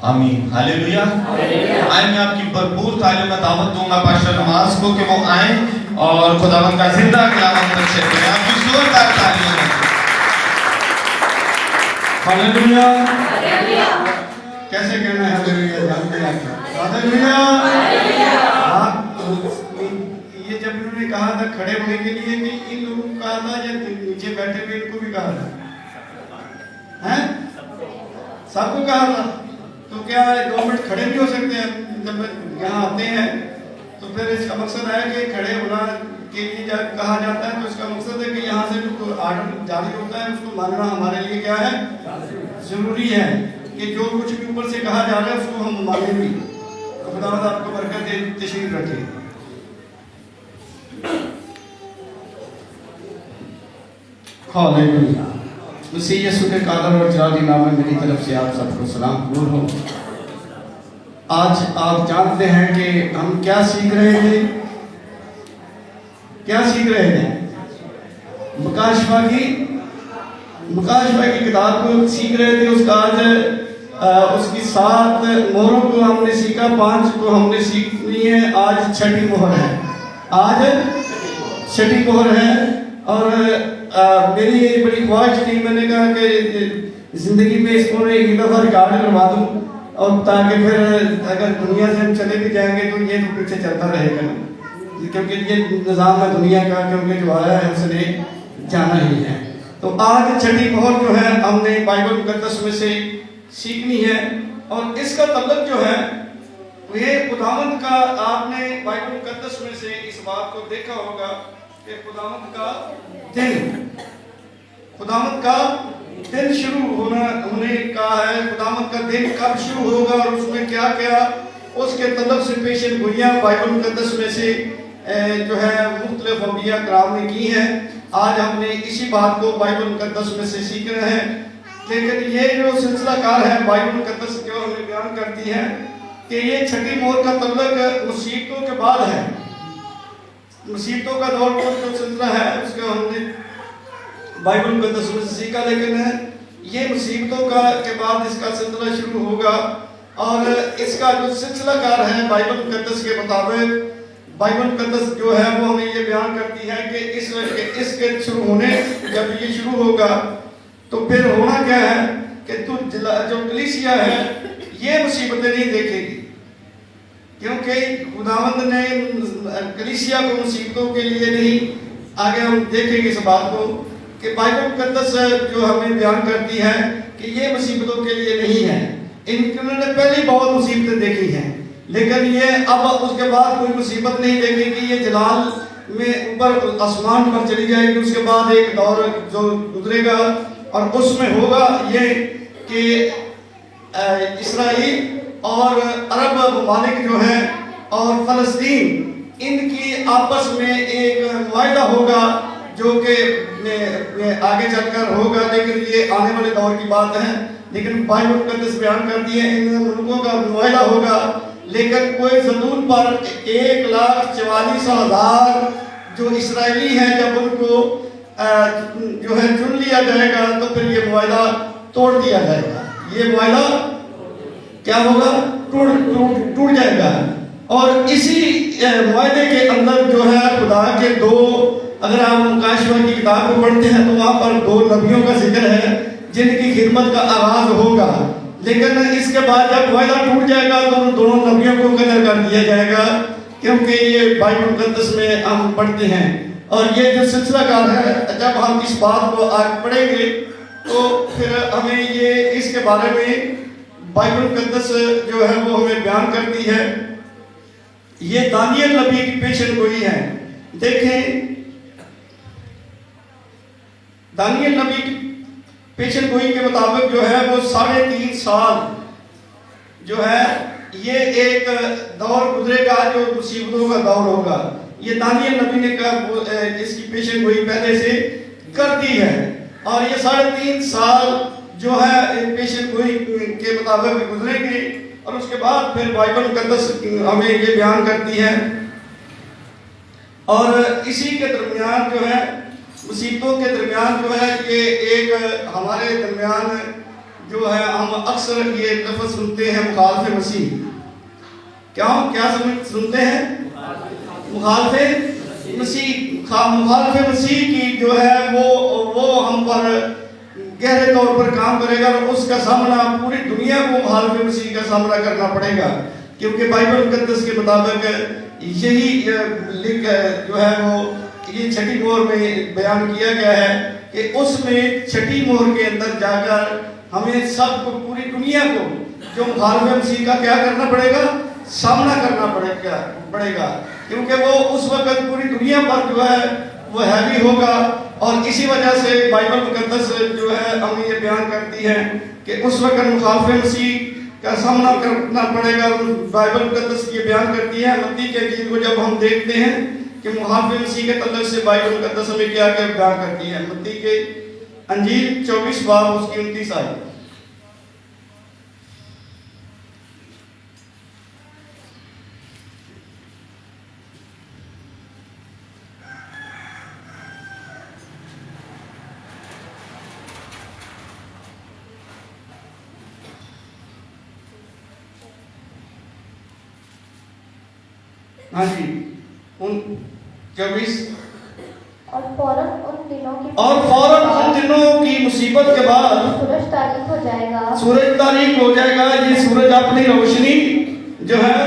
آمین ہاللویا۔ آئیں میں آپ کی بھرپور تعلیم میں دعوت دوں گا پاسٹر نماز کو کہ وہ آئیں اور خداوند کا زندہ کلام سے کریں۔ آپ کی زوردار تعلیم ہے۔ ہاللویا۔ کیسے کہنا ہے ہاللویا؟ جانتے ہیں ہاللویا۔ یہ جب انہوں نے کہا تھا کھڑے ہونے کے لیے کہ ان لوگوں کو کہا تھا یا نیچے بیٹھے ہوئے ان کو بھی کہا تھا؟ سب کو کہا تھا؟ تو کیا 2 منٹ کھڑے بھی ہو سکتے ہیں جب یہاں آتے ہیں؟ تو پھر اس کا مقصد ہے کہ کھڑے ہونا کے لیے جب کہا جاتا ہے تو اس کا مقصد ہے کہ یہاں سے جو آرڈر جاری ہوتا ہے اس کو ماننا ہمارے لیے کیا ہے؟ ضروری ہے کہ جو کچھ بھی اوپر سے کہا جا رہا ہے اس کو ہم مانیں بھی۔ خداوند آپ کو برکت دے، تشریف رکھے۔ ہاللویا۔ مسیح یسوع کے قادر اور جلالی نام میں میری طرف سے آپ سب کو سلام قبول ہو۔ آج آپ جانتے ہیں کہ ہم کیا سیکھ رہے تھے؟ کیا سیکھ رہے تھے؟ مکاشفہ کی کتاب کو سیکھ رہے تھے۔ اس کا آج اس کی 7 مہروں کو ہم نے سیکھا، 5 کو ہم نے سیکھ لی ہے۔ آج 6ٹھی مہر ہے۔ آج 6ٹھی مہر ہے اور میری یہ بڑی خواہش تھی، میں نے کہا کہ زندگی میں اس کو ایک دفعہ ریکارڈ کروا دوں اور تاکہ پھر اگر دنیا سے ہم چلے بھی جائیں گے تو یہ تو پیچھے چلتا رہے گا، کیونکہ یہ نظام ہے دنیا کا، کیونکہ جو آیا ہے اس نے جانا ہی ہے۔ تو آج 6ٹھی مہر جو ہے ہم نے بائبل مقدس میں سے سیکھنی ہے اور اس کا تعلق جو ہے یہ خداوند کا، آپ نے بائبل مقدس میں سے اس بات کو دیکھا ہوگا کہ خداوند کا دن شروع ہونے کا ہے۔ خداوند کا دن کب شروع ہوگا اور اس میں کیا کیا، اس کے تعلق سے پیشن گوئیاں بائبل مقدس میں سے جو ہے مختلف انبیاء کرام نے کی ہیں۔ آج ہم نے اسی بات کو بائبل مقدس میں سے سیکھ رہے ہیں، لیکن یہ جو سلسلہ کار ہے بائبل مقدس جو ہمیں بیان کرتی ہے کہ یہ 6ٹھی مہر کا تعلق مصیبتوں کے بعد ہے۔ مصیبتوں کا دور جو سلسلہ ہے اس کا ہم نے بائبل مقدس میں سے سیکھا، لیکن یہ مصیبتوں کے بعد اس کا سلسلہ شروع ہوگا اور اس کا جو سلسلہ کار ہے بائبل مقدس کے مطابق، بائبل مقدس جو ہے وہ ہمیں یہ بیان کرتی ہے کہ اس کے شروع ہونے، جب یہ شروع ہوگا تو پھر ہونا کیا ہے کہ جو کلیسیا ہے یہ مصیبتیں نہیں دیکھے گی، کیونکہ خداوند نے کلیسیا کو مصیبتوں کے لیے نہیں۔ آگے ہم دیکھیں گے اس بات کو کہ بائبل مقدس جو ہمیں بیان کرتی ہے کہ یہ مصیبتوں کے لیے نہیں ہے۔ انہوں نے پہلے بہت مصیبتیں دیکھی ہیں، لیکن یہ اب اس کے بعد کوئی مصیبت نہیں دیکھے گی۔ یہ جلال میں اوپر آسمان پر چلی جائے گی، اس کے بعد ایک دور جو گزرے گا اور اس میں ہوگا یہ کہ اسرائیل اور عرب ممالک جو ہیں اور فلسطین، ان کی آپس میں ایک معاہدہ ہوگا جو کہ آگے چل کر ہوگا، لیکن یہ آنے والے دور کی بات ہے۔ لیکن بائبل مقدس بیان کرتی ہے ان ملکوں کا معاہدہ ہوگا، لیکن کوئی زمین پر 1,44,000 جو اسرائیلی ہیں جب ان کو جو ہے چن لیا جائے گا تو پھر یہ معاہدہ توڑ دیا جائے گا۔ یہ معاہدہ کیا ہوگا؟ ٹوٹ جائے گا۔ اور اسی معاہدے کے اندر جو ہے خدا کے 2، اگر آپ مکاشفہ کی کتاب کو پڑھتے ہیں تو وہاں پر 2 نبیوں کا ذکر ہے جن کی خدمت کا آغاز ہوگا، لیکن اس کے بعد جب معاہدہ ٹوٹ جائے گا تو ان دونوں نبیوں کو قتل کر دیا جائے گا، کیونکہ یہ بائبل مقدس میں ہم پڑھتے ہیں۔ اور یہ جو سلسلہ کار ہے جب ہم اس بات کو آگے پڑھیں گے تو پھر ہمیں یہ اس کے بارے میں بائبل مقدس جو ہے وہ ہمیں بیان کرتی ہے۔ یہ دانیل نبی کی پیشن گوئی ہے۔ دیکھیں دانیل نبی کی پیشن گوئی کے مطابق جو ہے وہ 3.5 سال جو ہے یہ ایک دور گزرے گا جو مصیبتوں کا دور ہوگا۔ یہ دانیل نبی نے کہا اس کی پیشن گوئی پہلے سے کر دی ہے، اور یہ 3.5 سال جو ہے پیشن گوئی کے مطابق گزرے گی، اور اس کے بعد پھر بائبل مقدس ہمیں یہ بیان کرتی ہے۔ اور اسی کے درمیان جو ہے مصیبتوں کے درمیان جو ہے یہ ایک ہمارے درمیان جو ہے ہم اکثر یہ لفظ سنتے ہیں مخالف مسیح. کیا سنتے ہیں؟ مخالف مسیح کی جو ہے وہ ہم پر گہرے طور پر کام کرے گا، اور اس کا سامنا پوری دنیا کو مخالف مسیح کا سامنا کرنا پڑے گا، کیونکہ بائبل مقدس کے مطابق یہی جو ہے وہ یہ چھٹی مہر میں بیان کیا گیا ہے کہ اس میں چھٹی مہر کے اندر جا کر ہمیں سب کو، پوری دنیا کو جو مخالف مسیح کا کیا کرنا پڑے گا، سامنا کرنا پڑے گا، کیونکہ وہ اس وقت پوری دنیا پر جو ہے وہ ہیوی ہوگا. اور اسی وجہ سے بائبل مقدس جو ہے ہمیں یہ بیان کرتی ہے کہ اس وقت مخالف مسیح کا سامنا کرنا پڑے گا. بائبل مقدس یہ بیان کرتی ہے متی کے انجیل کو جب ہم دیکھتے ہیں کہ مخالف مسیح کے تعلق سے بائبل مقدس ہمیں کیا بیان کرتی ہے. متی کے انجیل 24 باب اس کی 29 آیت. ہاں جی 24. اور فوراً ان دنوں کی مصیبت کے بعد سورج تاریک ہو جائے گا. یہ سورج اپنی روشنی جو ہے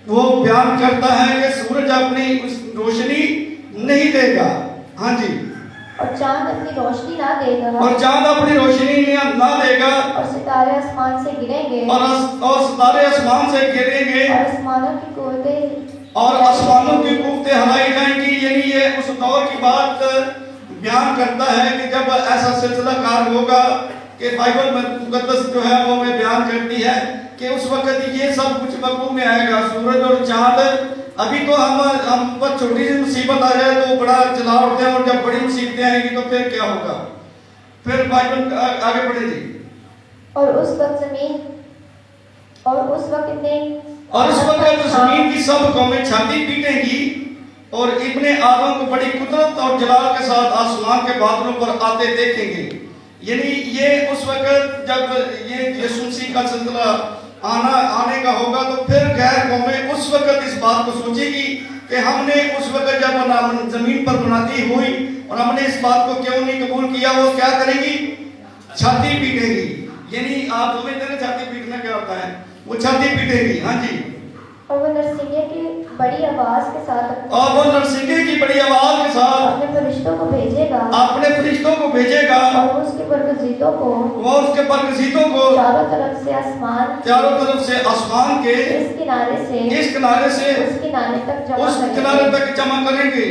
وہ بیان کرتا ہے کہ سورج اپنی روشنی نہیں دے گا. ہاں جی. اور چاند اپنی روشنی نہ دے گا. اور ستارے آسمان سے گریں گے. اور آسمانوں کی قوتیں ہلائی جائیں گی. یعنی یہ اس دور کی بات بیان کرتا ہے کہ جب ایسا سلسلہ کار ہوگا کہ بائبل مقدس جو ہے وہ ہمیں بیان کرتی ہے کہ اس وقت یہ سب کچھ وقوع میں آئے گا. سورج اور چاند ابھی تو ہم پر چھوٹی سی مصیبت آ جائے تو بڑا چلا اٹھتے ہیں، اور جب بڑی مصیبتیں آئیں گی تو پھر کیا ہوگا؟ پھر بائبل آگے بڑھے جی. اور اس وقت زمین کی سب قومیں چھاتی پیٹیں گی، اور ابن آدم کو بڑی قدرت اور جلال کے ساتھ آسمان کے بادلوں پر آتے دیکھیں گے. یعنی یہ اس وقت جب یہ یسوع مسیح کا سلسلہ آنے کا ہوگا تو پھر غیر قومیں اس وقت اس بات کو سوچے گی کہ ہم نے اس وقت جب زمین پر منادی ہوئی اور ہم نے اس بات کو کیوں نہیں قبول کیا، وہ کیا کریں گی؟ چھاتی پیٹیں گی. یعنی آپ سمجھتے ہیں چھاتی پیٹنا کیا ہوتا ہے؟ وہ چھاتی پیٹیں گی. ہاں جی. اور وہ نرسنگے کی بڑی آواز کے ساتھ اپنے فرشتوں کو بھیجے گا. اور اس کے برگزیدوں کو چاروں طرف سے آسمان کے اس کنارے سے اس کنارے تک جمع کریں گے.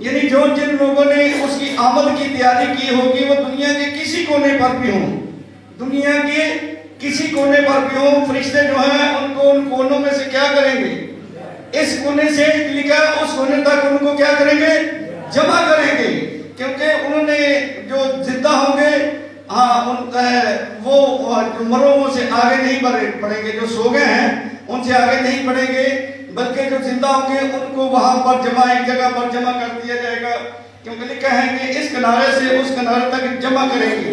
یعنی جن لوگوں نے اس کی آمد کی تیاری کی ہوگی وہ دنیا کے کسی کونے پر بھی ہوں، فرشتے جو ہیں ان کو ان کونوں میں سے کیا کریں گے؟ اس کونے سے لکھا ہے اس کونے تک ان کو کیا کریں گے؟ جمع کریں گے. کیونکہ انہوں نے جو زندہ ہوں گے وہ مروں سے آگے نہیں بڑھیں گے، جو سو گئے ہیں ان سے آگے نہیں بڑھیں گے، بلکہ جو زندہ ہوں گے ان کو وہاں پر ایک جگہ پر جمع کر دیا جائے گا. کیونکہ لکھا ہے کہ اس کنارے سے اس کنارے تک جمع کریں گے.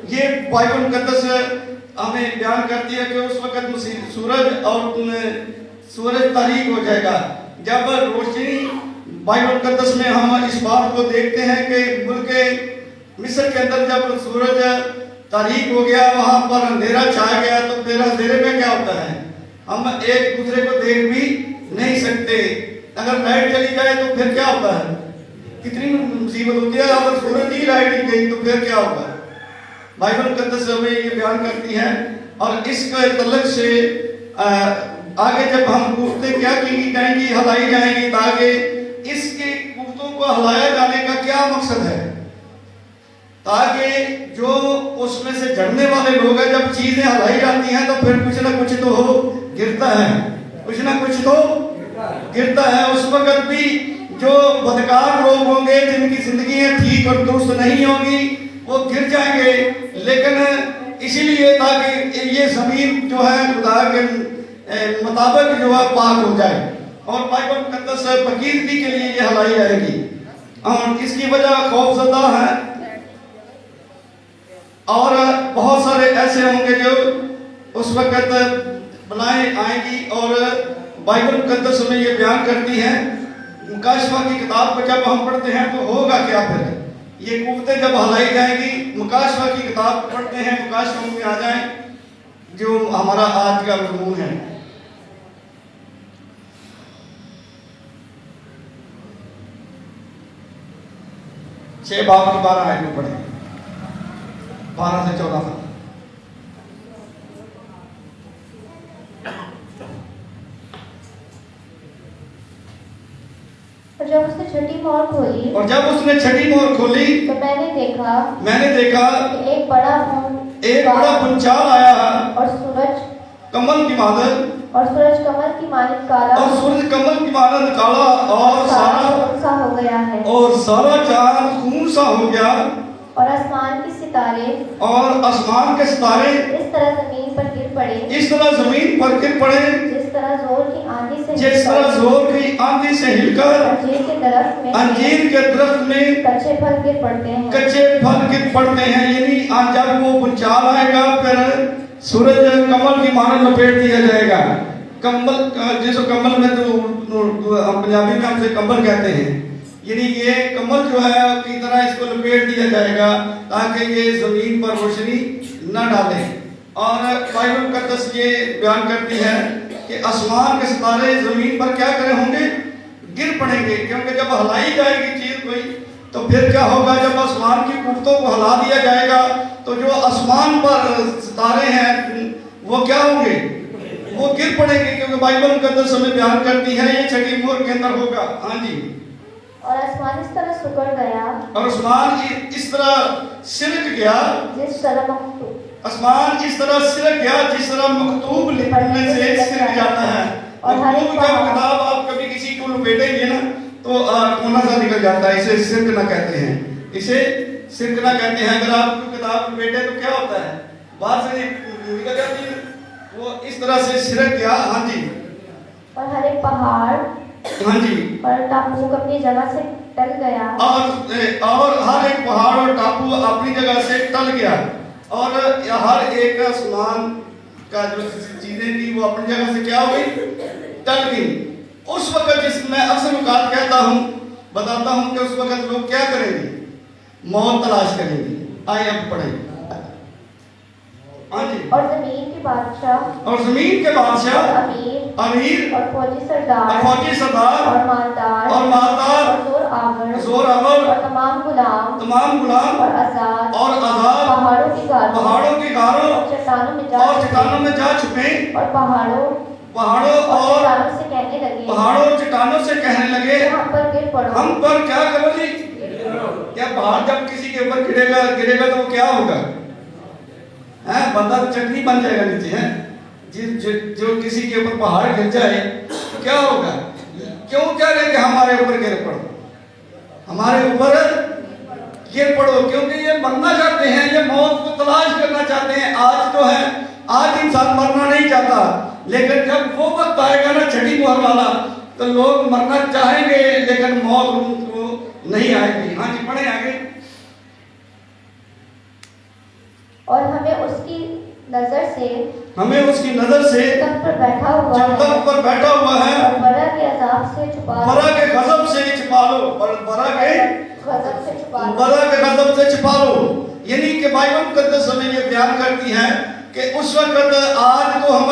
یہ بائبل مقدس ہمیں بیان کرتی ہے کہ اس وقت سورج تاریک ہو جائے گا. جب روشنی بائبل مقدس میں ہم اس بات کو دیکھتے ہیں کہ ملک مصر کے اندر جب سورج تاریک ہو گیا، وہاں پر اندھیرا چھا گیا، تو پھر اندھیرے میں کیا ہوتا ہے؟ ہم ایک دوسرے کو دیکھ بھی نہیں سکتے. اگر لائٹ چلی جائے تو پھر کیا ہوتا ہے؟ کتنی مصیبت ہوتی ہے. اگر سورج کی لائٹ نہیں گئی تو پھر کیا ہوگا؟ بائبل مقدس ہمیں یہ بیان کرتی ہے. اور اس کے تعلق سے آگے جب ہم گفتیں کیا کی جائیں گی، ہلائی جائیں گی، تاکہ اس کے گفتوں کو ہلایا جانے کا کیا مقصد ہے؟ تاکہ جو اس میں سے جڑنے والے لوگ ہیں، جب چیزیں ہلائی جاتی ہیں تو پھر کچھ نہ کچھ تو گرتا ہے. اس وقت بھی جو بدکار لوگ ہوں گے، جن کی زندگیاں ٹھیک اور درست نہیں ہوں گی، وہ گر جائیں گے. لیکن اسی لیے تاکہ یہ زمین جو ہے خدا کے مطابق جو ہے پاک ہو جائے، اور بائبل مقدس پاکیزگی کے لیے یہ ہلائی جائے گی. اور اس کی وجہ خوف زدہ ہے. اور بہت سارے ایسے ہوں گے جو اس وقت بلائیں آئیں گی اور بائبل مقدس میں یہ بیان کرتی ہیں. مکاشفہ کی کتاب کو جب ہم پڑھتے ہیں تو ہوگا کیا پھر؟ یہ قوتیں جب ہلائی جائیں گی. مکاشفہ کی کتاب کو پڑھتے ہیں, مکاشفہ میں آ جائیں جو ہمارا آج کا مضمون ہے. چھ باب کی 12 آیت میں پڑھیں, 12 سے 14 تک. اور جب اس نے چھٹی مہر کھولی تو میں نے دیکھا کہ ایک بڑا پنچال آیا اور سورج کمل کی مانند کمل کی مانند کالا اور خون سا ہو گیا ہے. اور سارا چاند خون سا ہو گیا اور آسمان کے ستارے اس طرح زمین پر گر پڑے جس طرح زور کی آندھی سے ہل کر انجیر کے درخت میں کچے پھل گر پڑتے ہیں. یعنی جب وہ پنچال آئے گا پھر سورج کمل کی مانند لپیٹ دیا جائے گا. کمل جس کمل میں تو پنجابی میں ہم سے کمبل کہتے ہیں, یعنی یہ کمل جو ہے کی طرح اس کو لپیٹ دیا جائے گا تاکہ یہ زمین پر روشنی نہ ڈالے. اور بائبل مقدس یہ بیان کرتی ہے کہ آسمان کے ستارے زمین پر کیا کرے ہوں گے؟ گر پڑیں گے. کیونکہ جب ہلائی جائے گی چیز کوئی تو پھر کیا ہوگا؟ جب آسمان کی قوتوں کو ہلا دیا جائے گا تو جو آسمان پر ستارے ہیں وہ کیا ہوں گے؟ وہ گر پڑیں گے. کیونکہ بائبل مقدس ہمیں بیان کرتی ہے یہ چھٹی مہر کے اندر ہوگا. ہاں جی. اور آسمان اس طرح سکڑ گیا اور آسمان اس طرح سرک گیا جس طرح جس طرح مکتوب لکھنے سے سرک جاتا ہے. مکتوب جب کتاب آپ کبھی کسی کو لپیٹیں گے نا تو کونا سا نکل جاتا ہے. اسے سرک نہ کہتے ہیں. اگر آپ کو کتاب لپیٹے تو کیا ہوتا ہے؟ باہر سے نکل جاتی ہے. وہ اس طرح سے سرک گیا. ہاں جی. اور ہر ایک پہاڑ ہاں جی اور ٹاپو اپنی جگہ سے ٹل گیا اور ہر ایک پہاڑ اور ٹاپو اپنی جگہ سے ٹل گیا. اور ہر ایک آسمان کا جو چیزیں تھی وہ اپنی جگہ سے کیا ہوئی؟ ٹل گئی. اس وقت جس میں اکثر اوقات کہتا ہوں بتاتا ہوں کہ اس وقت لوگ کیا کریں گے؟ موت تلاش کریں گے. آئے اب پڑھیں. ہاں جی. اور زمین کے بادشاہ امیر اور فوجی سردار اور مالدار اور زور آور اور تمام غلام اور آزاد پہاڑوں کی غاروں اور چٹانوں میں جا چھپے اور پہاڑوں اور چٹانوں سے کہنے لگے ہم پر کیا کرو جی؟ کیا پہاڑ جب کسی کے اوپر گرے گا تو وہ کیا ہوگا؟ بندہ تو چٹنی بن جائے گا نیچے. جو کسی کے اوپر پہاڑ گر جائے تو کیا ہوگا؟ کیوں کہہ رہے کہ ہمارے اوپر گر پڑو, ہمارے اوپر گر پڑو؟ کیونکہ یہ مرنا چاہتے ہیں, یہ موت کو تلاش کرنا چاہتے ہیں. آج تو ہے, آج انسان مرنا نہیں چاہتا, لیکن جب وہ وقت آئے گا نا چھٹی مہر والا تو لوگ مرنا چاہیں گے لیکن موت ان کو نہیں آئے گی. ہاں جی پڑھیں آگے. اور ہمیں اس کی نظر سے تخت پر بیٹھا ہوا ہے اور برا کے عذاب سے چھپا لو. برا کے غضب سے چھپا لو. یعنی کہ بائبل مقدس ہمیں یہ بیان کرتی ہے کہ اس وقت آج تو ہم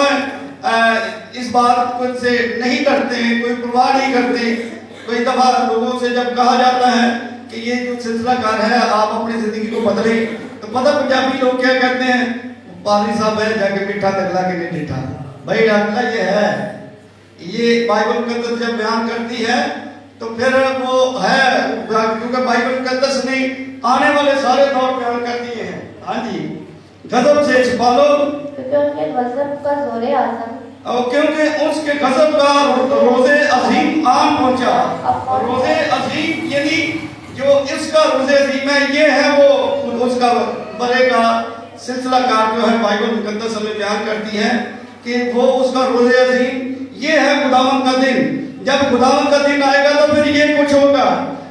اس بات سے نہیں ڈرتے ہیں, کوئی پرواہ نہیں کرتے. کوئی دفعہ لوگوں سے جب کہا جاتا ہے کہ یہ جو سلسلہ کار ہے آپ اپنی زندگی کو بدلیں تو پتہ پنجابی لوگ کیا کہتے ہیں؟ پادری صاحب ہے جا کے مٹھا تگلا کے نہیں ڈٹھا. بھائی ڈاکٹر یہ ہے, یہ بائبل مقدس جب بیان کرتی ہے تو پھر وہ ہے کیونکہ بائبل مقدس نے آنے والے سارے دور بیان کر دیے ہیں. ہاں جی. غضب سے چھپا لو کیونکہ ان کے غضب کا زور اعظم کیونکہ اس کے غضب کا روز عظیم آن پہنچا. روز عظیم یعنی جو اس کا روز عظیم ہے یہ ہے وہ اس کا برے کا سلسلہ کار جو ہے بائبل مقدس ہمیں بیان کرتی ہے کہ وہ اس کا روز عظیم یہ ہے خداوند کا دن. جب خداوند کا دن آئے گا تو پھر یہ کچھ ہوگا.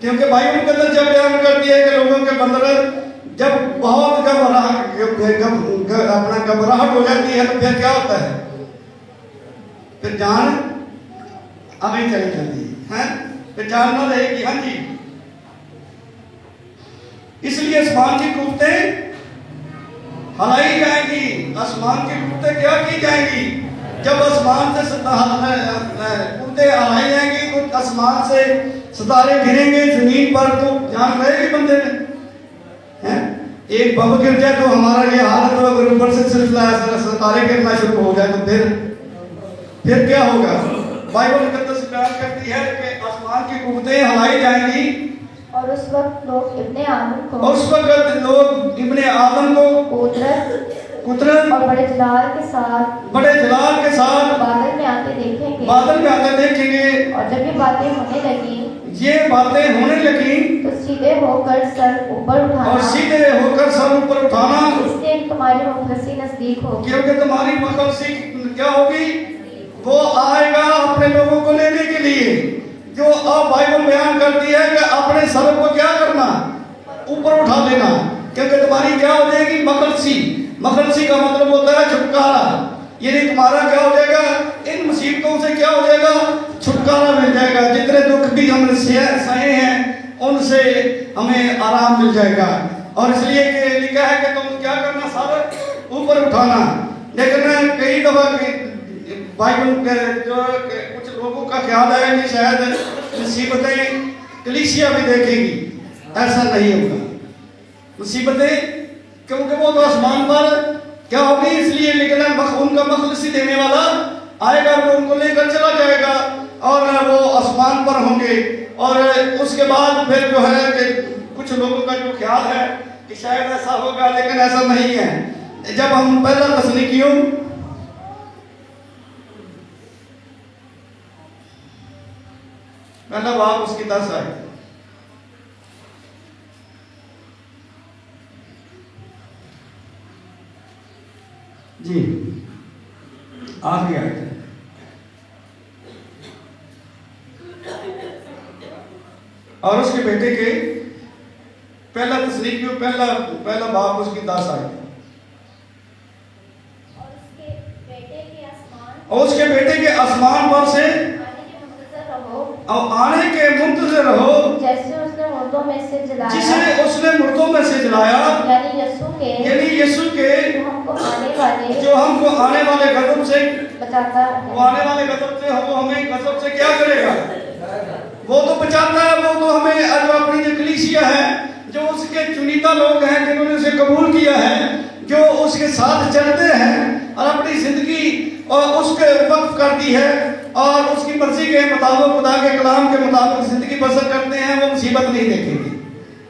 کیونکہ بائبل مقدس جب بیان کرتی ہے کہ لوگوں کے اندر جب بہت گھبراہٹ ہو جاتی ہے تو پھر کیا ہوتا ہے؟ پھر جان آگے چلی جاتی ہے، پھر جان نہ رہے گی. ہاں جی، اس لیے آسمان کی قوتیں ہلائی جائیں گی. آسمان کی قوتیں کیا کی جائیں گی؟ جب آسمان سے قوتیں ہلائی جائیں گی تو آسمان سے ستارے گریں گے زمین پر، تو جان رہے گی بندے میں. ایک بم گر جائے تو ہمارا یہ حالت ہو، اگر اوپر سے سلسلہ ستارے گرنا شروع ہو جائے تو پھر کیا ہوگا؟ بائبل مقدس بیان کرتی ہے کہ آسمان کی قوتیں ہلائی جائیں گی اور اس وقت لوگ ابن آدم کو قدرت اور بڑے جلال کے ساتھ بادل میں آتے دیکھیں گے. اور جب یہ باتیں ہونے لگیں تو سیدھے ہو کر سر اوپر اٹھانا اس لیے تمہاری مخلصی نزدیک ہوگی. کیونکہ تمہاری مخلصی کیا ہوگی؟ وہ آئے گا اپنے لوگوں کو لینے کے لیے. جو اب بائبل بیان کرتی ہے کہ اپنے سر کو کیا کرنا؟ اوپر اٹھا لینا. کیونکہ تمہاری کیا ہو جائے گی؟ مخلصی کا مطلب ہوتا ہے چھٹکارا. یعنی تمہارا کیا ہو جائے گا؟ ان مصیبتوں سے کیا ہو جائے گا؟ چھٹکارا مل جائے گا. جتنے دکھ بھی ہم نے سہے ہیں ان سے ہمیں آرام مل جائے گا. اور اس لیے کہ لکھا ہے کہ تم کیا کرنا؟ سر اوپر اٹھانا. لیکن کئی دفعہ بائبل جو کچھ لوگوں کا خیال ہے کہ شاید مصیبتیں کلیسیا بھی دیکھیں گی. ایسا نہیں ہوگا. مصیبتیں کیونکہ وہ تو آسمان پر کیا ہوگی، اس لیے لیکن ان کا مخلصی دینے والا آئے گا، وہ ان کو لے کر چلا جائے گا اور وہ آسمان پر ہوں گے. اور اس کے بعد پھر جو ہے کہ کچھ لوگوں کا جو خیال ہے کہ شاید ایسا ہوگا، لیکن ایسا نہیں ہے. جب ہم پہلا تسلیکیوں پہلا باب اس کی 10 آئے جی آخری آئے تھے. اور اس کے بیٹے کے پہلا تسلیکیوں پہلا باب اس کی 10 آئے تھے. اور اس کے بیٹے کے آسمان پر سے آنے کے منتظر رہو جیسے اس نے مردوں میں سے جلایا، جسے اس نے مردوں میں سے جلایا، یعنی یسوع کے جو ہم کو آنے والے غضب سے بچاتا ہے. وہ آنے والے غضب سے وہ ہمیں غضب سے کیا کرے گا؟ وہ تو بچاتا ہے. وہ تو ہمیں جو اپنی جو کلیسیا ہے، جو اس کے چنیدہ لوگ ہیں جنہوں نے اسے قبول کیا ہے، جو اس کے ساتھ چلتے ہیں اور اپنی زندگی اور اس کے وقف کر دی ہے اور اس کی مرضی کے مطابق خدا کے کلام کے مطابق زندگی بسر کرتے ہیں، وہ مصیبت نہیں دیکھیں گے.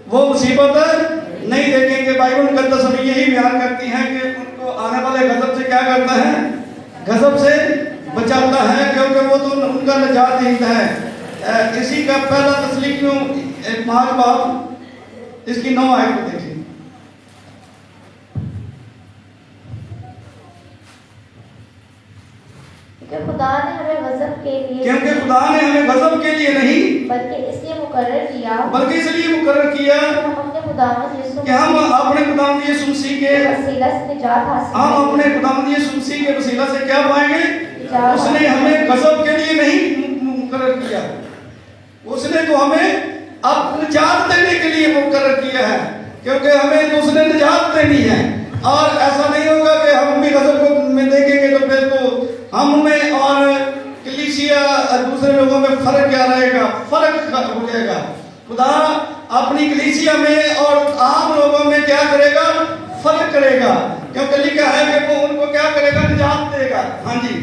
وہ مصیبت نہیں دیکھیں گے. بائبل مقدس ہمیں یہی بیان کرتی ہے کہ ان کو آنے والے غضب سے کیا کرتا ہے؟ غضب سے بچاتا ہے، کیونکہ وہ تو ان کا نجات دہندہ ہے. اسی کا پہلا تسلیکیوں 5 باب اس کی 9 آیت کو دیکھیں. کیونکہ خدا نے ہمیں غضب کے لیے نہیں بلکہ اس لیے مقرر کیا کہ ہم اپنے خداوند یسوع مسیح کے وسیلہ سے نجات حاصل ہم اپنے خداوند یسوع مسیح کے وسیلہ سے کیا پائیں گے؟ اس نے ہمیں غضب کے لیے نہیں مقرر کیا. اس نے تو ہمیں اب نجات دینے کے لیے مقرر کیا ہے، کیونکہ ہمیں تو اس نے نجات دینی ہے. اور ایسا نہیں ہوگا کہ ہم بھی غضب کو میں دیکھیں گے تو پھر تو ہم میں اور کلیسیا دوسرے لوگوں میں فرق کیا رہے گا؟ فرق ہو جائے گا. خدا اپنی کلیسیا میں اور عام لوگوں میں کیا کرے گا؟ فرق کرے گا. کیونکہ لکھا ہے کہ وہ ان کو کیا کرے گا؟ نجات دے گا. ہاں جی،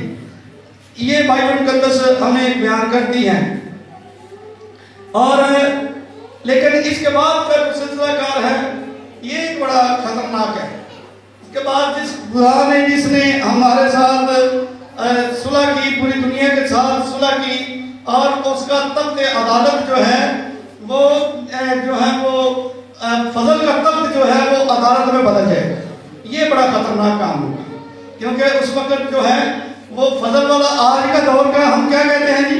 یہ بائبل مقدس ہمیں بیان کرتی ہے. اور لیکن اس کے بعد کا جو سلسلہ کار ہے یہ ایک بڑا خطرناک ہے. اس کے بعد جس نے ہمارے ساتھ صلح کی، پوری دنیا کے ساتھ صلح کی، اور اس کا تخت عدالت جو ہے وہ فضل کا تخت جو ہے وہ عدالت میں بدل جائے گا. یہ بڑا خطرناک کام ہوگا، کیونکہ اس وقت جو ہے وہ فضل والا آج کا دور کا ہم کیا کہتے ہیں جی؟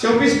24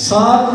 7